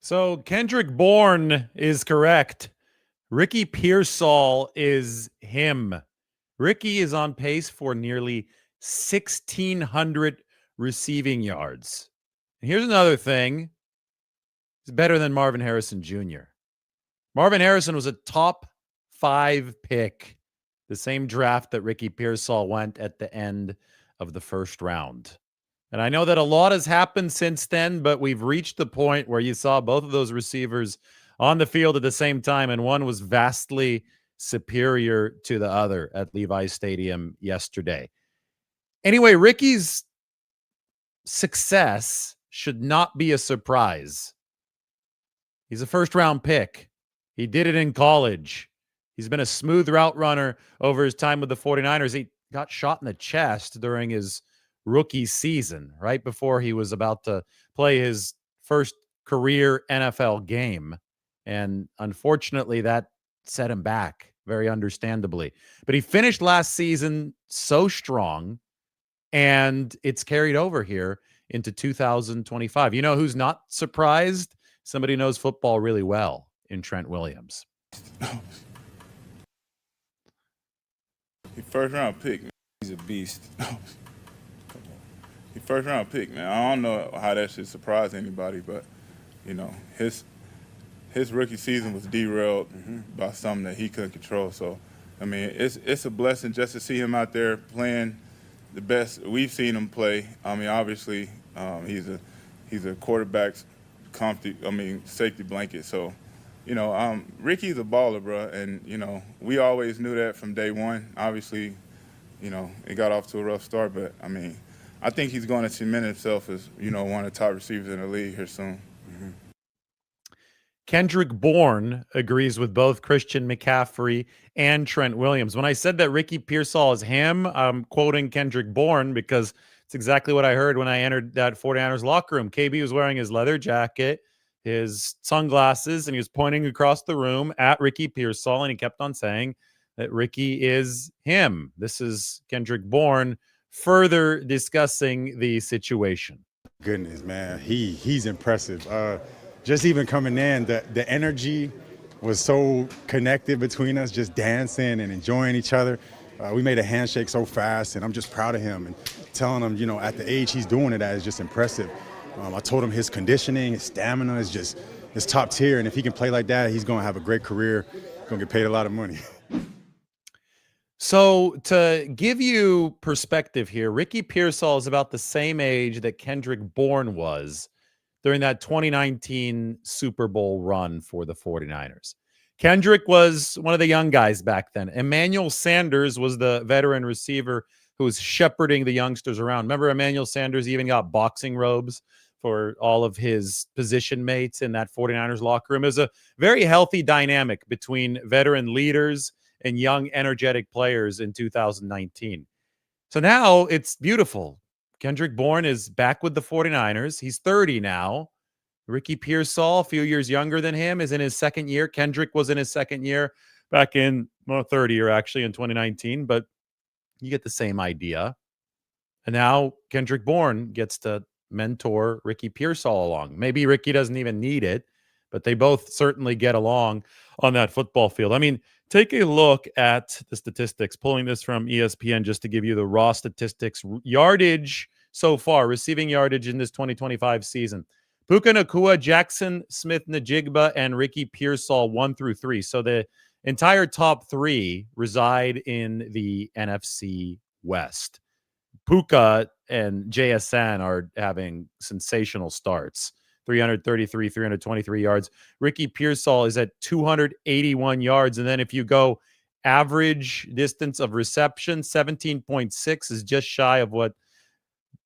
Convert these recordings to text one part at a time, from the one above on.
So Kendrick Bourne is correct. Ricky Pearsall is him. Ricky is on pace for nearly 1,600 receiving yards. And here's another thing. He's better than Marvin Harrison Jr. Marvin Harrison was a top 5 pick, the same draft that Ricky Pearsall went at the end of the first round. And I know that a lot has happened since then, but we've reached the point where you saw both of those receivers on the field at the same time, and one was vastly superior to the other at Levi Stadium yesterday. Anyway, Ricky's success should not be a surprise. He's a first-round pick. He did it in college. He's been a smooth route runner over his time with the 49ers. He got shot in the chest during his rookie season, right before he was about to play his first career NFL game. And unfortunately, that set him back, very understandably. But he finished last season so strong, and it's carried over here into 2025. You know who's not surprised? Somebody knows football really well in Trent Williams. First round pick, man. He's a beast. He first round pick, man. I don't know how that should surprise anybody, but you know, his rookie season was derailed by something that he couldn't control. So, I mean, it's a blessing just to see him out there playing the best we've seen him play. I mean, obviously, he's a quarterback's safety blanket. So, you know, Ricky's a baller, bro, and you know, we always knew that from day one. Obviously, you know, it got off to a rough start, but I mean, I think he's going to cement himself as, you know, one of the top receivers in the league here soon. Kendrick Bourne agrees with both Christian McCaffrey and Trent Williams. When I said that Ricky Pearsall is him, I'm quoting Kendrick Bourne because it's exactly what I heard when I entered that 49ers locker room. KB was wearing his leather jacket, his sunglasses, and he was pointing across the room at Ricky Pearsall, and he kept on saying that Ricky is him. This is Kendrick Bourne further discussing the situation. Goodness, man, he's impressive. Just even coming in, the energy was so connected between us, just dancing and enjoying each other. We made a handshake so fast, and I'm just proud of him and telling him, you know, at the age he's doing it at is just impressive. I told him his conditioning, his stamina is top tier, and if he can play like that, he's going to have a great career, going to get paid a lot of money. So to give you perspective here, Ricky Pearsall is about the same age that Kendrick Bourne was during that 2019 Super Bowl run for the 49ers. Kendrick was one of the young guys back then. Emmanuel Sanders was the veteran receiver who was shepherding the youngsters around. Remember, Emmanuel Sanders even got boxing robes for all of his position mates in that 49ers locker room. It was a very healthy dynamic between veteran leaders and young, energetic players in 2019. So now it's beautiful. Kendrick Bourne is back with the 49ers. He's 30 now. Ricky Pearsall, a few years younger than him, is in his second year. Kendrick was in his second year back in, third year actually in 2019, but you get the same idea. And now Kendrick Bourne gets to mentor Ricky Pearsall along. Maybe Ricky doesn't even need it, but they both certainly get along on that football field. I mean, take a look at the statistics, pulling this from ESPN just to give you the raw statistics. Yardage so far, receiving yardage in this 2025 season. Puka Nacua, Jackson Smith-Njigba, and Ricky Pearsall 1 through 3. So the entire top 3 reside in the NFC West. Puka and JSN are having sensational starts. 333, 323 yards. Ricky Pearsall is at 281 yards. And then if you go average distance of reception, 17.6 is just shy of what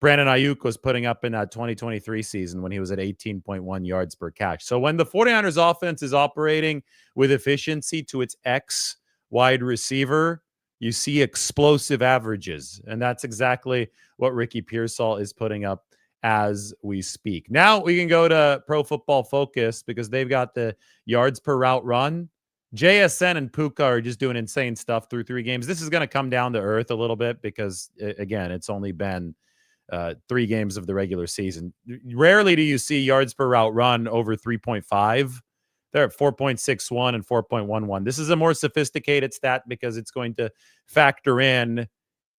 Brandon Ayuk was putting up in that 2023 season when he was at 18.1 yards per catch. So when the 49ers offense is operating with efficiency to its X wide receiver, you see explosive averages. And that's exactly what Ricky Pearsall is putting up as we speak. Now we can go to Pro Football Focus because they've got the yards per route run. JSN and Puka are just doing insane stuff through 3 games. This is going to come down to earth a little bit because, again, it's only been 3 games of the regular season. Rarely do you see yards per route run over 3.5. They're at 4.61 and 4.11. This is a more sophisticated stat because it's going to factor in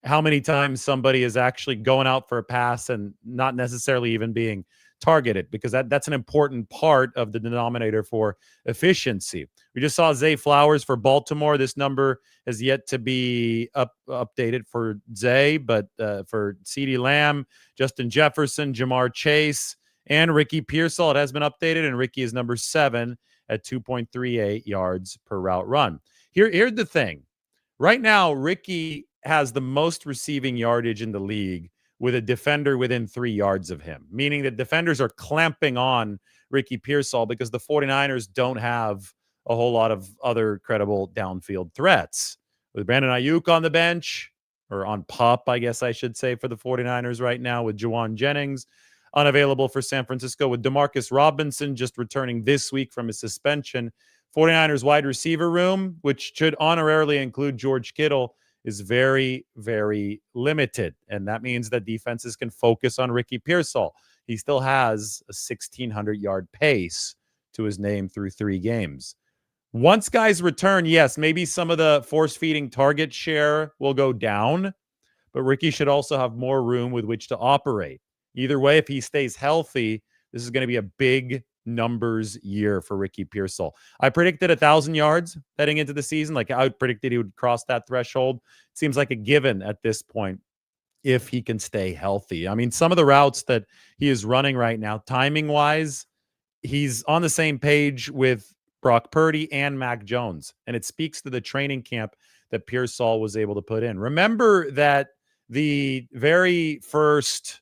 how many times somebody is actually going out for a pass and not necessarily even being targeted, because that's an important part of the denominator for efficiency. We just saw Zay Flowers for Baltimore. This number has yet to be updated for Zay, but for CeeDee Lamb, Justin Jefferson, Jamar Chase, and Ricky Pearsall, it has been updated, and Ricky is number 7 at 2.38 yards per route run. Here's the thing. Right now, Ricky has the most receiving yardage in the league with a defender within 3 yards of him, meaning that defenders are clamping on Ricky Pearsall because the 49ers don't have a whole lot of other credible downfield threats. With Brandon Ayuk on the bench, or on PUP, I guess I should say, for the 49ers right now, with Juwan Jennings unavailable for San Francisco, with Demarcus Robinson just returning this week from his suspension, 49ers wide receiver room, which should honorarily include George Kittle, is very, very limited. And that means that defenses can focus on Ricky Pearsall. He still has a 1,600-yard pace to his name through 3 games. Once guys return, yes, maybe some of the force-feeding target share will go down, but Ricky should also have more room with which to operate. Either way, if he stays healthy, this is going to be a big numbers year for Ricky Pearsall. I predicted 1,000 yards heading into the season. Like, I predicted he would cross that threshold. It seems like a given at this point if he can stay healthy. I mean, some of the routes that he is running right now, timing-wise, he's on the same page with Brock Purdy and Mac Jones, and it speaks to the training camp that Pearsall was able to put in. Remember that the very first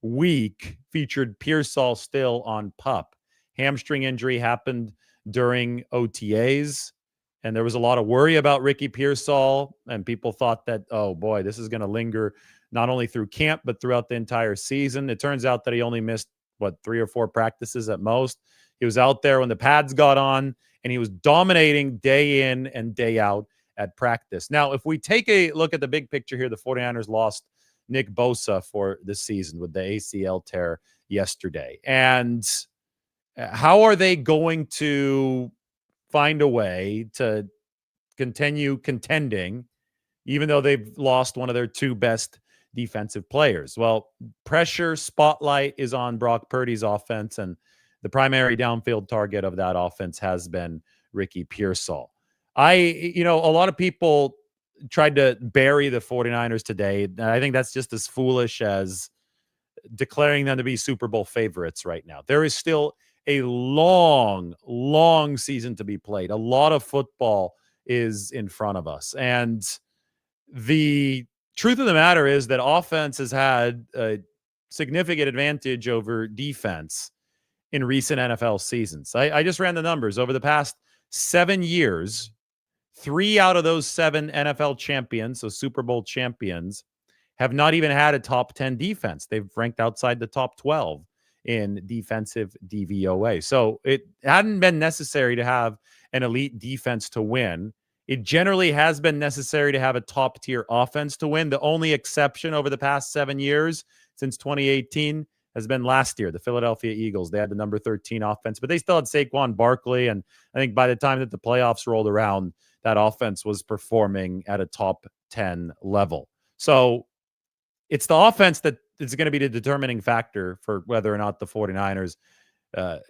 week featured Pearsall still on PUP. Hamstring injury happened during OTAs, and there was a lot of worry about Ricky Pearsall, and people thought that, oh boy, this is going to linger not only through camp, but throughout the entire season. It turns out that he only missed, 3 or 4 practices at most. He was out there when the pads got on, and he was dominating day in and day out at practice. Now, if we take a look at the big picture here, the 49ers lost Nick Bosa for the season with the ACL tear yesterday. And how are they going to find a way to continue contending, even though they've lost one of their 2 best defensive players? Well, pressure spotlight is on Brock Purdy's offense, and the primary downfield target of that offense has been Ricky Pearsall. A lot of people tried to bury the 49ers today. And I think that's just as foolish as declaring them to be Super Bowl favorites right now. There is still a long, long season to be played. A lot of football is in front of us. And the truth of the matter is that offense has had a significant advantage over defense in recent NFL seasons. I just ran the numbers. Over the past 7 years, 3 out of those 7 NFL champions, so Super Bowl champions, have not even had a top 10 defense. They've ranked outside the top 12 in defensive DVOA. So it hadn't been necessary to have an elite defense to win. It generally has been necessary to have a top-tier offense to win. The only exception over the past 7 years, since 2018, has been last year, the Philadelphia Eagles. They had the number 13 offense, but they still had Saquon Barkley. And I think by the time that the playoffs rolled around, that offense was performing at a top 10 level. So it's the offense that is going to be the determining factor for whether or not the 49ers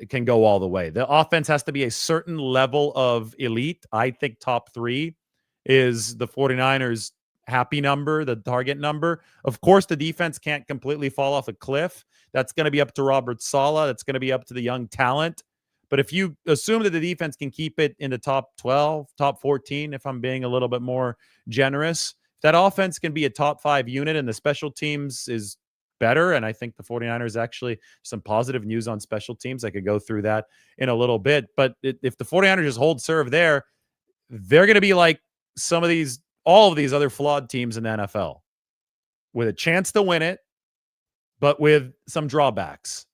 can go all the way. The offense has to be a certain level of elite. I think top 3 is the 49ers' happy number, the target number. Of course, the defense can't completely fall off a cliff. That's going to be up to Robert Saleh. That's going to be up to the young talent. But if you assume that the defense can keep it in the top 12, top 14, if I'm being a little bit more generous, if that offense can be a top 5 unit and the special teams is better, and I think the 49ers actually some positive news on special teams. I could go through that in a little bit. But if the 49ers just hold serve there, they're going to be like all of these other flawed teams in the NFL with a chance to win it, but with some drawbacks.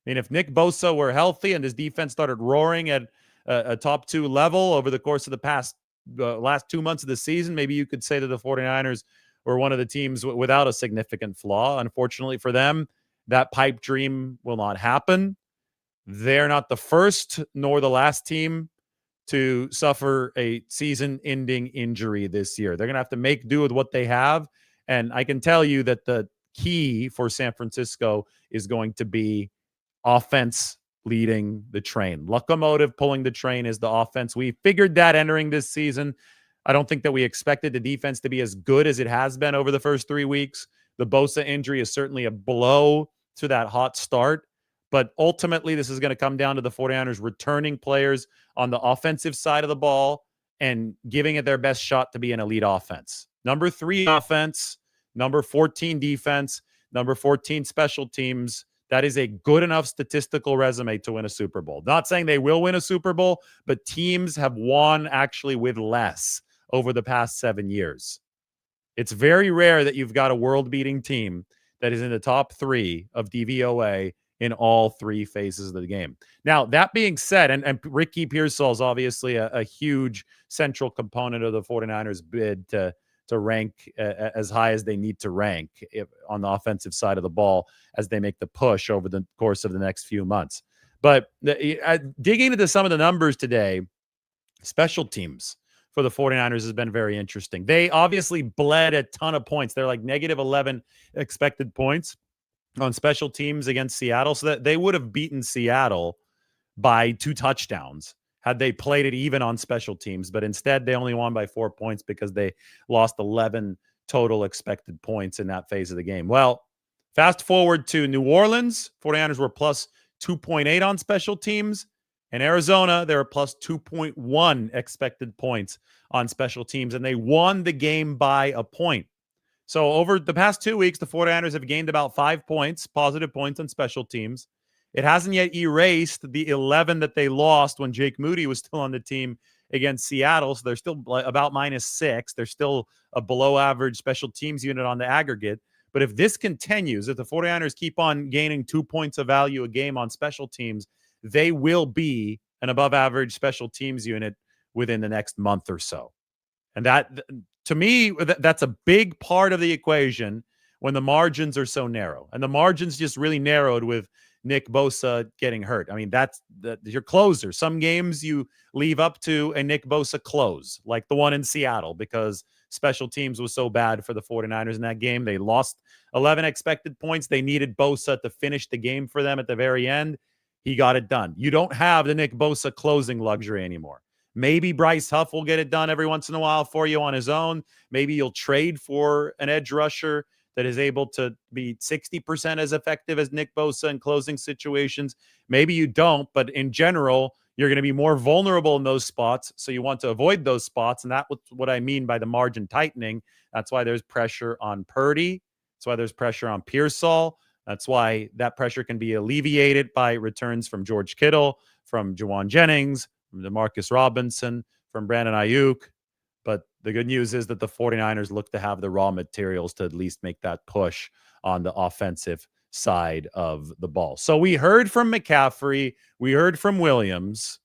I mean, if Nick Bosa were healthy and his defense started roaring at a top 2 level over the course of the last 2 months of the season, maybe you could say that the 49ers we're one of the teams without a significant flaw. Unfortunately for them, that pipe dream will not happen. They're not the first nor the last team to suffer a season-ending injury this year. They're going to have to make do with what they have. And I can tell you that the key for San Francisco is going to be offense leading the train. Locomotive pulling the train is the offense. We figured that entering this season. I don't think that we expected the defense to be as good as it has been over the first 3 weeks. The Bosa injury is certainly a blow to that hot start. But ultimately, this is going to come down to the 49ers returning players on the offensive side of the ball and giving it their best shot to be an elite offense. Number 3 offense, number 14 defense, number 14 special teams. That is a good enough statistical resume to win a Super Bowl. Not saying they will win a Super Bowl, but teams have won actually with less over the past 7 years. It's very rare that you've got a world-beating team that is in the top 3 of DVOA in all 3 phases of the game. Now, that being said, and Ricky Pearsall is obviously a huge central component of the 49ers bid to rank as high as they need to rank on the offensive side of the ball as they make the push over the course of the next few months. But digging into some of the numbers today, special teams for the 49ers has been very interesting. They obviously bled a ton of points. They're like negative 11 expected points on special teams against Seattle, so that they would have beaten Seattle by 2 touchdowns had they played it even on special teams. But instead, they only won by 4 points because they lost 11 total expected points in that phase of the game. Well, fast forward to New Orleans. 49ers were plus 2.8 on special teams. In Arizona, they were plus 2.1 expected points on special teams, and they won the game by a point. So over the past 2 weeks, the 49ers have gained about 5 points, positive points on special teams. It hasn't yet erased the 11 that they lost when Jake Moody was still on the team against Seattle. So they're still about -6. They're still a below average special teams unit on the aggregate. But if this continues, if the 49ers keep on gaining 2 points of value a game on special teams, they will be an above average special teams unit within the next month or so. And that, to me, that's a big part of the equation when the margins are so narrow. And the margins just really narrowed with Nick Bosa getting hurt. I mean, that's your closer. Some games you leave up to a Nick Bosa close, like the one in Seattle, because special teams was so bad for the 49ers in that game. They lost 11 expected points. They needed Bosa to finish the game for them at the very end. He got it done. You don't have the Nick Bosa closing luxury anymore. Maybe Bryce Huff will get it done every once in a while for you on his own. Maybe you'll trade for an edge rusher that is able to be 60% as effective as Nick Bosa in closing situations. Maybe you don't, but in general, you're going to be more vulnerable in those spots. So you want to avoid those spots. And that's what I mean by the margin tightening. That's why there's pressure on Purdy. That's why there's pressure on Pearsall. That's why that pressure can be alleviated by returns from George Kittle, from Juwan Jennings, from DeMarcus Robinson, from Brandon Ayuk. But the good news is that the 49ers look to have the raw materials to at least make that push on the offensive side of the ball. So we heard from McCaffrey. We heard from Williams.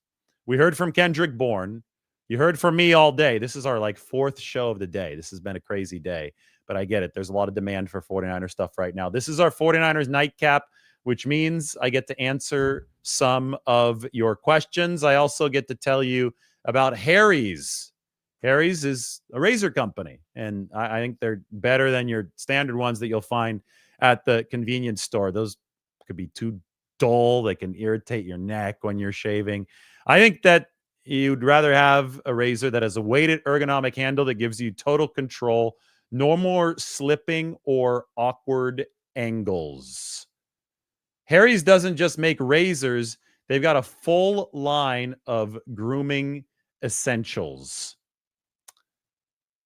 We heard from Kendrick Bourne. You heard from me all day. This is our 4th show of the day. This has been a crazy day, but I get it. There's a lot of demand for 49er stuff right now. This is our 49ers nightcap, which means I get to answer some of your questions. I also get to tell you about Harry's. Harry's is a razor company, and I think they're better than your standard ones that you'll find at the convenience store. Those could be too dull. They can irritate your neck when you're shaving. I think that you'd rather have a razor that has a weighted ergonomic handle that gives you total control, no more slipping or awkward angles. Harry's doesn't just make razors. They've got a full line of grooming essentials,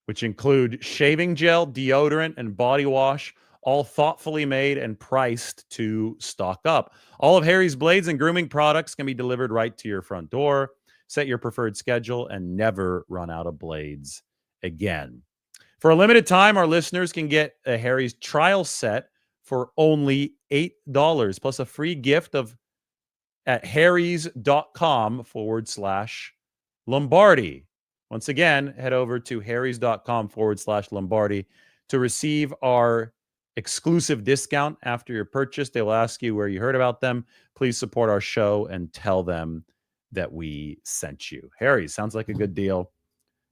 which include shaving gel, deodorant, and body wash, all thoughtfully made and priced to stock up. All of Harry's blades and grooming products can be delivered right to your front door. Set your preferred schedule and never run out of blades again. For a limited time, our listeners can get a Harry's trial set for only $8 plus a free gift at harrys.com/Lombardi. Once again, head over to harrys.com/Lombardi To receive our exclusive discount after your purchase, they will ask you where you heard about them. Please support our show and tell them that we sent you. Harry, sounds like a good deal.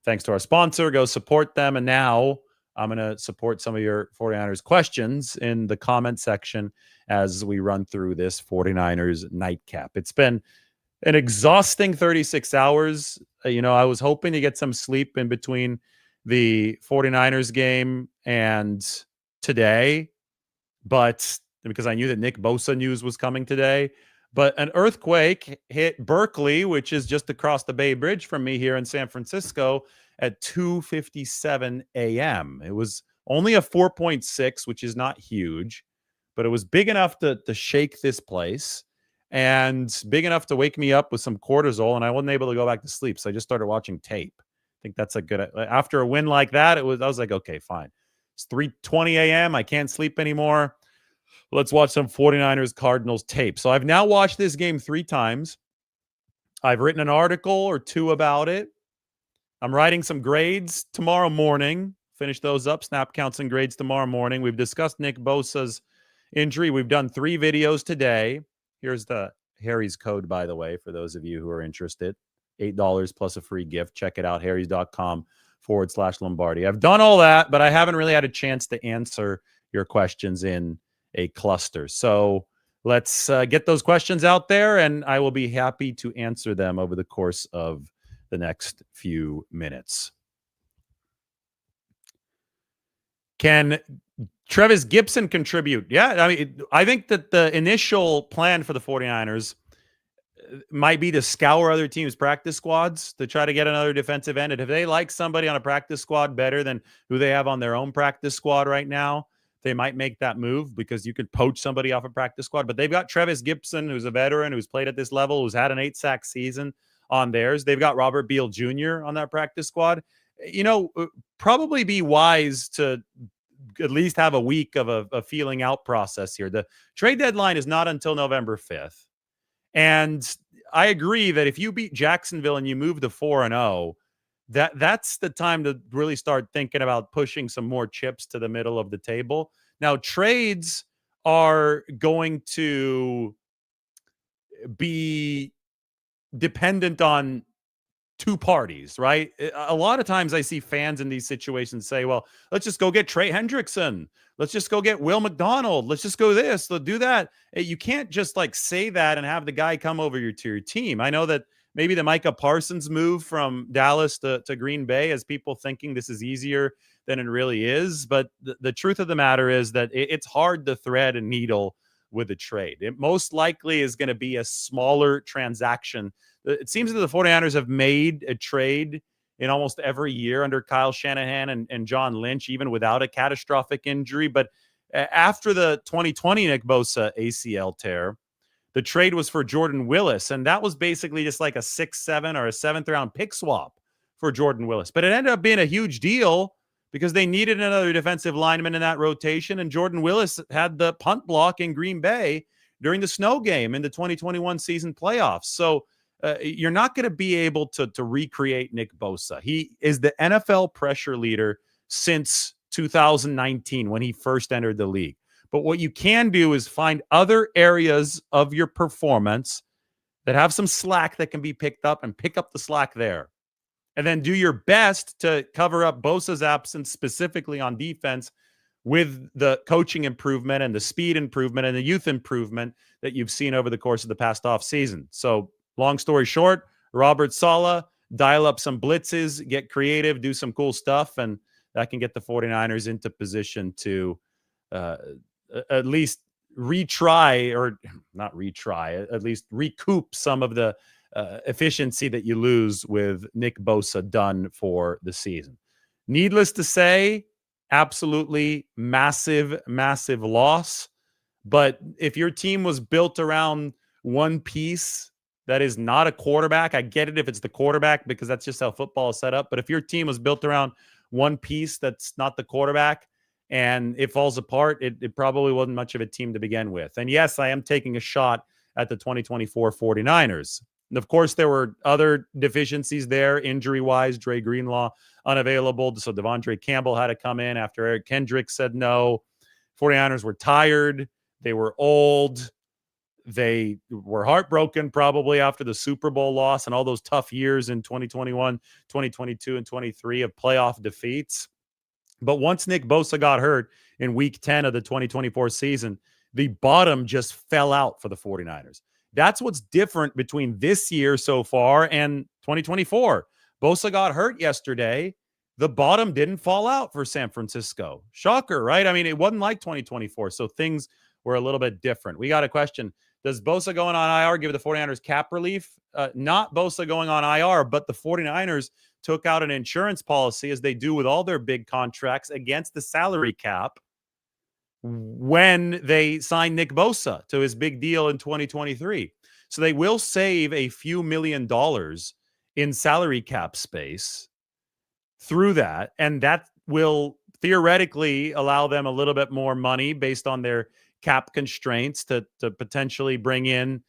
Thanks to our sponsor. Go support them. And now I'm going to support some of your 49ers questions in the comment section as we run through this 49ers nightcap. It's been an exhausting 36 hours. I was hoping to get some sleep in between the 49ers game and today, but because I knew that Nick Bosa news was coming today. But an earthquake hit Berkeley, which is just across the Bay Bridge from me here in San Francisco, at 2:57 a.m. It was only a 4.6, which is not huge, but it was big enough to shake this place and big enough to wake me up with some cortisol, and I wasn't able to go back to sleep. So I just started watching tape. I think that's a good, after a win like that, I was like, okay, fine. It's 3:20 a.m. I can't sleep anymore. Let's watch some 49ers Cardinals tape. So I've now watched this game 3 times. I've written an article or 2 about it. I'm writing some grades tomorrow morning. Finish those up, snap counts and grades tomorrow morning. We've discussed Nick Bosa's injury. We've done 3 videos today. Here's the Harry's code, by the way, for those of you who are interested. $8 plus a free gift. Check it out, harrys.com/Lombardi. I've done all that, but I haven't really had a chance to answer your questions in a cluster. So let's get those questions out there, and I will be happy to answer them over the course of the next few minutes. Can Travis Gibson contribute? Yeah, I think that the initial plan for the 49ers might be to scour other teams' practice squads to try to get another defensive end. And if they like somebody on a practice squad better than who they have on their own practice squad right now, they might make that move because you could poach somebody off a practice squad. But they've got Travis Gibson, who's a veteran, who's played at this level, who's had an 8-sack season on theirs. They've got Robert Beal Jr. on that practice squad. Probably be wise to at least have a week of a feeling out process here. The trade deadline is not until November 5th. And I agree that if you beat Jacksonville and you move to 4-0, that's the time to really start thinking about pushing some more chips to the middle of the table. Now, trades are going to be dependent on 2 parties, right? A lot of times I see fans in these situations say, well, let's just go get Trey Hendrickson. Let's just go get Will McDonald. Let's just go this, let's do that. You can't just say that and have the guy come over to your team. I know that maybe the Micah Parsons move from Dallas to Green Bay has people thinking this is easier than it really is. But the truth of the matter is that it's hard to thread a needle with a trade. It most likely is going to be a smaller transaction. It seems that the 49ers have made a trade in almost every year under Kyle Shanahan and John Lynch, even without a catastrophic injury. But after the 2020 Nick Bosa ACL tear, the trade was for Jordan Willis, and that was basically just like a 6-7 or a 7th-round pick swap for Jordan Willis. But it ended up being a huge deal because they needed another defensive lineman in that rotation, and Jordan Willis had the punt block in Green Bay during the snow game in the 2021 season playoffs. So you're not going to be able to recreate Nick Bosa. He is the NFL pressure leader since 2019 when he first entered the league. But what you can do is find other areas of your performance that have some slack that can be picked up and pick up the slack there. And then do your best to cover up Bosa's absence specifically on defense with the coaching improvement and the speed improvement and the youth improvement that you've seen over the course of the past offseason. So long story short, Robert Saleh, dial up some blitzes, get creative, do some cool stuff, and that can get the 49ers into position to at least retry, or not retry, at least recoup some of the efficiency that you lose with Nick Bosa done for the season. Needless to say, absolutely massive, massive loss. But if your team was built around one piece that is not a quarterback, I get it if it's the quarterback because that's just how football is set up. But if your team was built around one piece that's not the quarterback and it falls apart, it probably wasn't much of a team to begin with. And yes, I am taking a shot at the 2024 49ers. And of course, there were other deficiencies there, injury-wise. Dre Greenlaw unavailable, so Devondre Campbell had to come in after Eric Kendrick said no. 49ers were tired. They were old. They were heartbroken probably after the Super Bowl loss and all those tough years in 2021, 2022, and 23 of playoff defeats. But once Nick Bosa got hurt in week 10 of the 2024 season, the bottom just fell out for the 49ers. That's what's different between this year so far and 2024. Bosa got hurt yesterday. The bottom didn't fall out for San Francisco. Shocker, right? I mean, it wasn't like 2024, so things were a little bit different. We got a question. Does Bosa going on IR give the 49ers cap relief? Not Bosa going on IR, but the 49ers took out an insurance policy, as they do with all their big contracts, against the salary cap when they signed Nick Bosa to his big deal in 2023. So they will save a few $1 million in salary cap space through that, and that will theoretically allow them a little bit more money based on their cap constraints to potentially bring in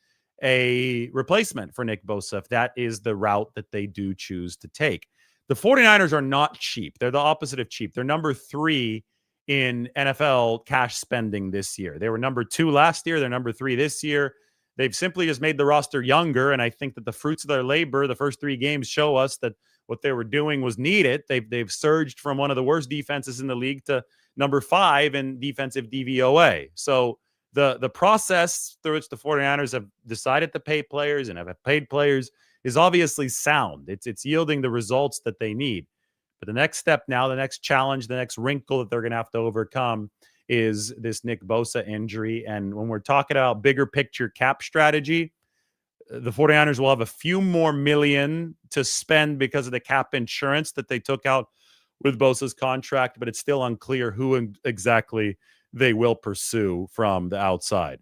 a replacement for Nick Bosa if that is the route that they do choose to take. The 49ers are not cheap. They're the opposite of cheap. They're number 3 in NFL cash spending this year. They were number 2 last year. They're number 3 this year. They've simply just made the roster younger, and I think that the fruits of their labor, the first 3 games, show us that what they were doing was needed. They've surged from one of the worst defenses in the league to number 5 in defensive DVOA. So the process through which the 49ers have decided to pay players and have paid players is obviously sound. It's yielding the results that they need. But the next step now, the next challenge, the next wrinkle that they're going to have to overcome is this Nick Bosa injury. And when we're talking about bigger picture cap strategy, the 49ers will have a few more million to spend because of the cap insurance that they took out with Bosa's contract, but it's still unclear who exactly they will pursue from the outside.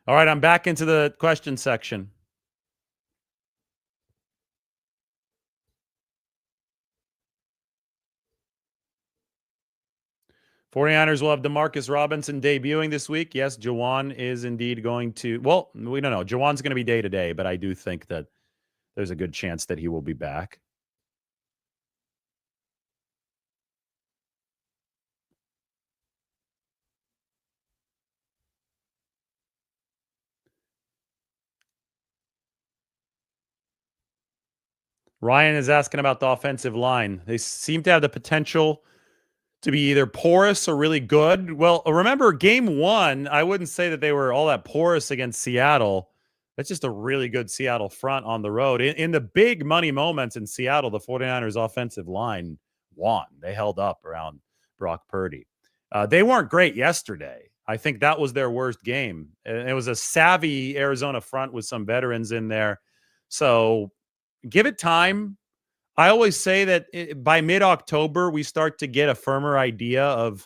All right, I'm back into the question section. '49ers will have Demarcus Robinson debuting this week. Yes, Juwan is indeed going to... Well, we don't know. Juwan's going to be day-to-day, but I do think that there's a good chance that he will be back. Ryan is asking about the offensive line. They seem to have the potential to be either porous or really good. Well, remember game 1, I wouldn't say that they were all that porous against Seattle. That's just a really good Seattle front on the road. In the big money moments in Seattle, the 49ers offensive line won. They held up around Brock Purdy. They weren't great yesterday. I think that was their worst game. And it was a savvy Arizona front with some veterans in there. So give it time. I always say that by mid-October, we start to get a firmer idea of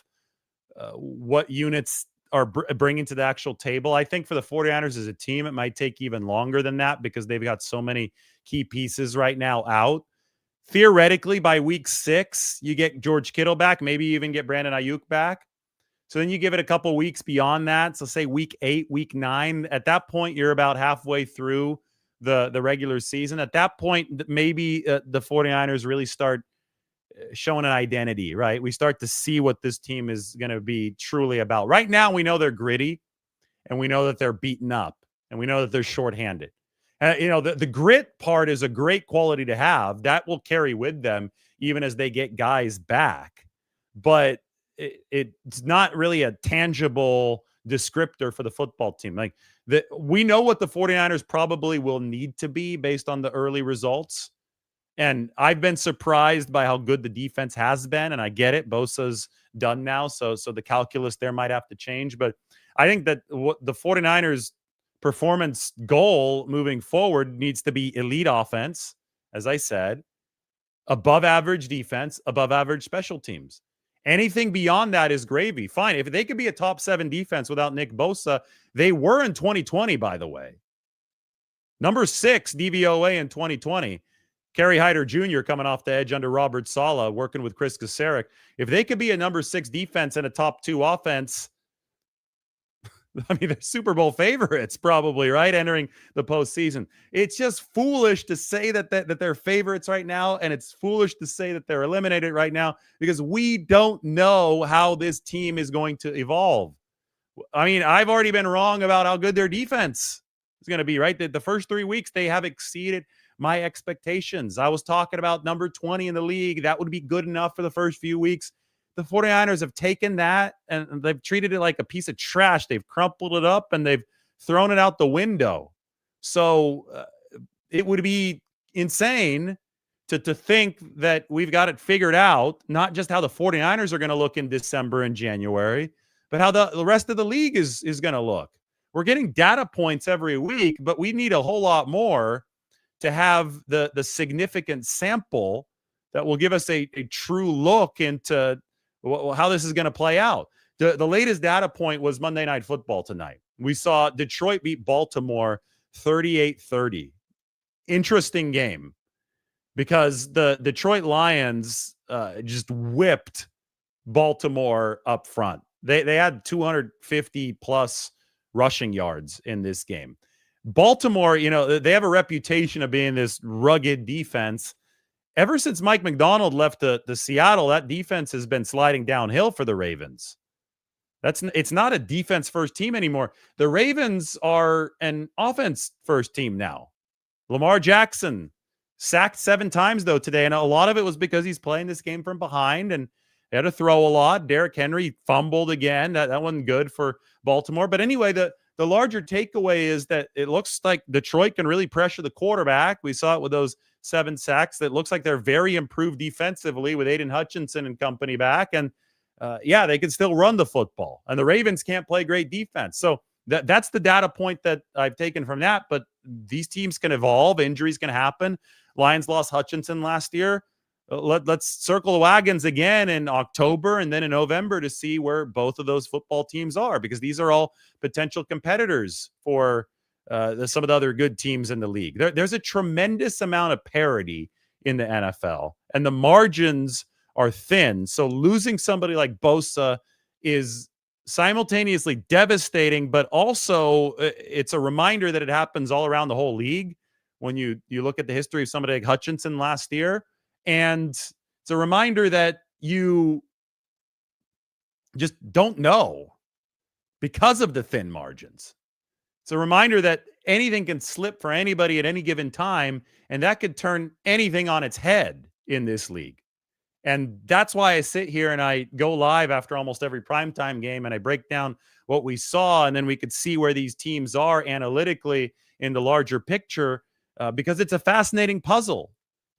what units are bringing to the actual table. I think for the 49ers as a team, it might take even longer than that because they've got so many key pieces right now out. Theoretically, by week 6, you get George Kittle back, maybe even get Brandon Ayuk back. So then you give it a couple weeks beyond that. So say week 8, week 9. At that point, you're about halfway through the regular season. At that point, maybe the 49ers really start showing an identity, right? We start to see what this team is going to be truly about. Right now, we know they're gritty, and we know that they're beaten up, and we know that they're shorthanded. The grit part is a great quality to have. That will carry with them even as they get guys back. But it's not really a tangible descriptor for the football team. Like we know what the 49ers probably will need to be based on the early results. And I've been surprised by how good the defense has been. And I get it. Bosa's done now. So the calculus there might have to change. But I think that what the 49ers performance goal moving forward needs to be elite offense, as I said, above average defense, above average special teams. Anything beyond that is gravy. Fine. If they could be a top 7 defense without Nick Bosa, they were in 2020, by the way. Number 6 DVOA in 2020. Kerry Hyder Jr. coming off the edge under Robert Saleh, working with Chris Kasarik. If they could be a number 6 defense and a top 2 offense, I mean, they're Super Bowl favorites probably, right? Entering the postseason. It's just foolish to say that they're favorites right now, and it's foolish to say that they're eliminated right now because we don't know how this team is going to evolve. I mean, I've already been wrong about how good their defense is going to be, right? The first 3 weeks, they have exceeded my expectations. I was talking about number 20 in the league. That would be good enough for the first few weeks. The 49ers have taken that and they've treated it like a piece of trash. They've crumpled it up and they've thrown it out the window. So it would be insane to think that we've got it figured out, not just how the 49ers are going to look in December and January, but how the rest of the league is going to look. We're getting data points every week, but we need a whole lot more to have the significant sample that will give us a true look into how this is going to play out. The latest data point was Monday Night Football tonight. We saw Detroit beat Baltimore 38-30. Interesting game because the Detroit Lions just whipped Baltimore up front. They had 250 plus rushing yards in this game. Baltimore, they have a reputation of being this rugged defense. Ever since Mike McDonald left the Seattle, that defense has been sliding downhill for the Ravens. It's not a defense first team anymore. The Ravens are an offense first team now. Lamar Jackson sacked 7 times though today, and a lot of it was because he's playing this game from behind and they had to throw a lot. Derrick Henry fumbled again. That wasn't good for Baltimore. But anyway, the larger takeaway is that it looks like Detroit can really pressure the quarterback. We saw it with those 7 sacks. It looks like they're very improved defensively with Aiden Hutchinson and company back. And they can still run the football. And the Ravens can't play great defense. So that's the data point that I've taken from that. But these teams can evolve. Injuries can happen. Lions lost Hutchinson last year. Let's circle the wagons again in October and then in November to see where both of those football teams are, because these are all potential competitors for some of the other good teams in the league. There's a tremendous amount of parity in the NFL, and the margins are thin. So losing somebody like Bosa is simultaneously devastating, but also it's a reminder that it happens all around the whole league. When you look at the history of somebody like Hutchinson last year, and it's a reminder that you just don't know because of the thin margins. It's a reminder that anything can slip for anybody at any given time, and that could turn anything on its head in this league. And that's why I sit here and I go live after almost every primetime game and I break down what we saw, and then we could see where these teams are analytically in the larger picture, because it's a fascinating puzzle.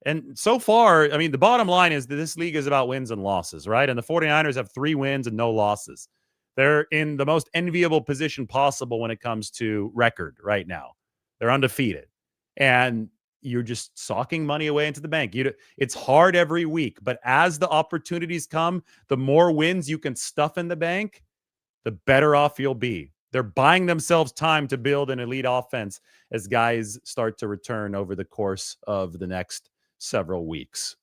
And so far, I mean, the bottom line is that this league is about wins and losses, right? And the 49ers have 3 wins and no losses. They're in the most enviable position possible when it comes to record right now. They're undefeated. And you're just socking money away into the bank. It's hard every week, but as the opportunities come, the more wins you can stuff in the bank, the better off you'll be. They're buying themselves time to build an elite offense as guys start to return over the course of the next several weeks.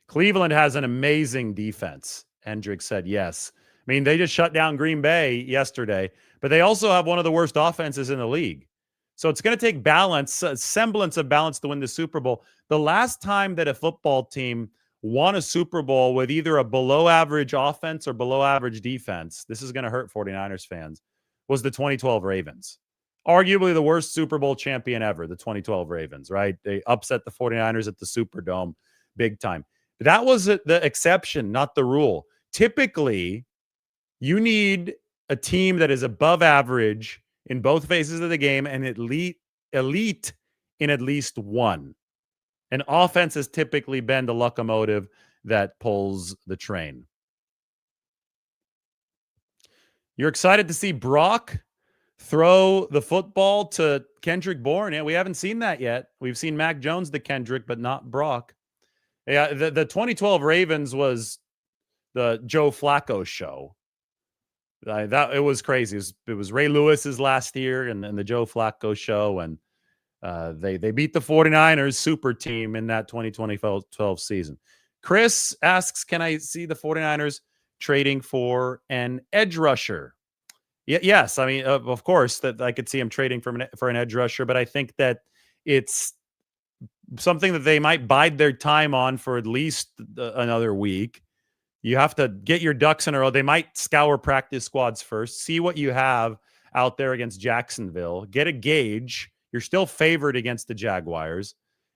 Cleveland has an amazing defense. Hendricks said yes. I mean, they just shut down Green Bay yesterday, but they also have one of the worst offenses in the league. So it's going to take balance, a semblance of balance to win the Super Bowl. The last time that a football team won a Super Bowl with either a below average offense or below average defense, this is going to hurt 49ers fans, was the 2012 Ravens. Arguably the worst Super Bowl champion ever, the 2012 Ravens, right? They upset the 49ers at the Superdome big time. But that was the exception, not the rule. Typically, you need a team that is above average in both phases of the game and elite in at least one. And offense has typically been the locomotive that pulls the train. You're excited to see Brock throw the football to Kendrick Bourne? Yeah, we haven't seen that yet. We've seen Mac Jones to Kendrick, but not Brock. Yeah, the 2012 Ravens was the Joe Flacco show. It was crazy. It was Ray Lewis's last year and the Joe Flacco show, and they beat the 49ers super team in that 2012 season. Chris asks, can I see the 49ers trading for an edge rusher. Yes, I mean, of course, that I could see him trading for an edge rusher, but I think that it's something that they might bide their time on for at least another week. You have to get your ducks in a row. They might scour practice squads first, see what you have out there against Jacksonville, get a gauge. You're still favored against the Jaguars.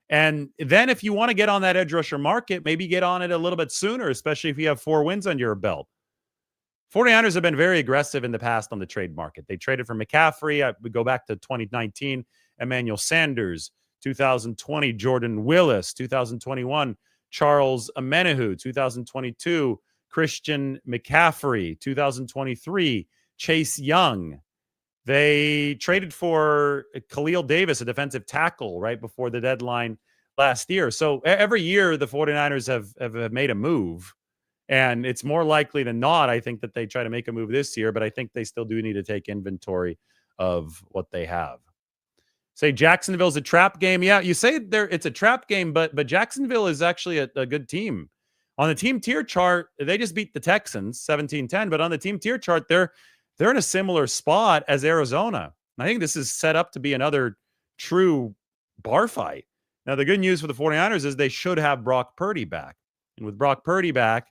And then if you want to get on that edge rusher market, maybe get on it a little bit sooner, especially if you have 4 wins under your belt. 49ers have been very aggressive in the past on the trade market. They traded for McCaffrey. We go back to 2019, Emmanuel Sanders, 2020, Jordan Willis, 2021, Charles Omenihu, 2022, Christian McCaffrey, 2023, Chase Young. They traded for Khalil Davis, a defensive tackle, right before the deadline last year. So every year the 49ers have made a move. And it's more likely than not, I think, that they try to make a move this year, but I think they still do need to take inventory of what they have. Say Jacksonville's a trap game. Yeah, you say it's a trap game, but Jacksonville is actually a good team. On the team tier chart, they just beat the Texans 17-10, but on the team tier chart, they're in a similar spot as Arizona. And I think this is set up to be another true bar fight. Now, the good news for the 49ers is they should have Brock Purdy back. And with Brock Purdy back,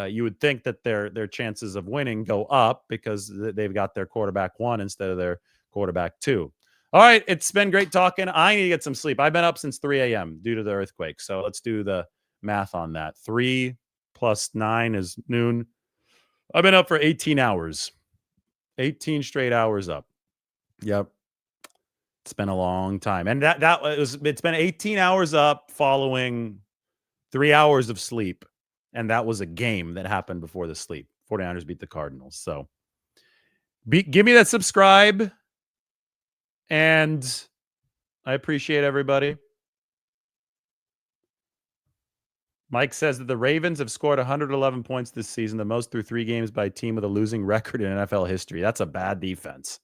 you would think that their chances of winning go up because they've got their quarterback 1 instead of their quarterback 2. All right, it's been great talking. I need to get some sleep. I've been up since 3 a.m. due to the earthquake. So let's do the math on that. 3 plus 9 is noon. I've been up for 18 hours. 18 straight hours up. Yep. It's been a long time. And it's been 18 hours up following 3 hours of sleep. And that was a game that happened before the sleep. 49ers beat the Cardinals. So give me that subscribe. And I appreciate everybody. Mike says that the Ravens have scored 111 points this season, the most through 3 games by a team with a losing record in NFL history. That's a bad defense.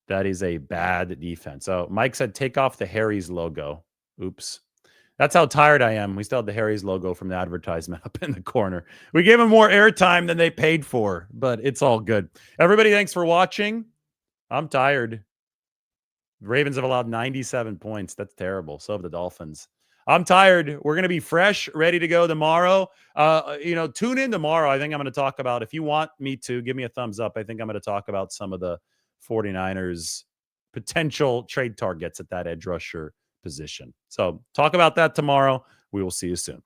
That is a bad defense. So Mike said, take off the Harry's logo. Oops. That's how tired I am. We still have the Harry's logo from the advertisement up in the corner. We gave them more airtime than they paid for, but it's all good. Everybody, thanks for watching. I'm tired. The Ravens have allowed 97 points. That's terrible. So have the Dolphins. I'm tired. We're going to be fresh, ready to go tomorrow. Tune in tomorrow. I think I'm going to talk about, if you want me to, give me a thumbs up. I think I'm going to talk about some of the 49ers potential trade targets at that edge rusher position. So talk about that tomorrow. We will see you soon.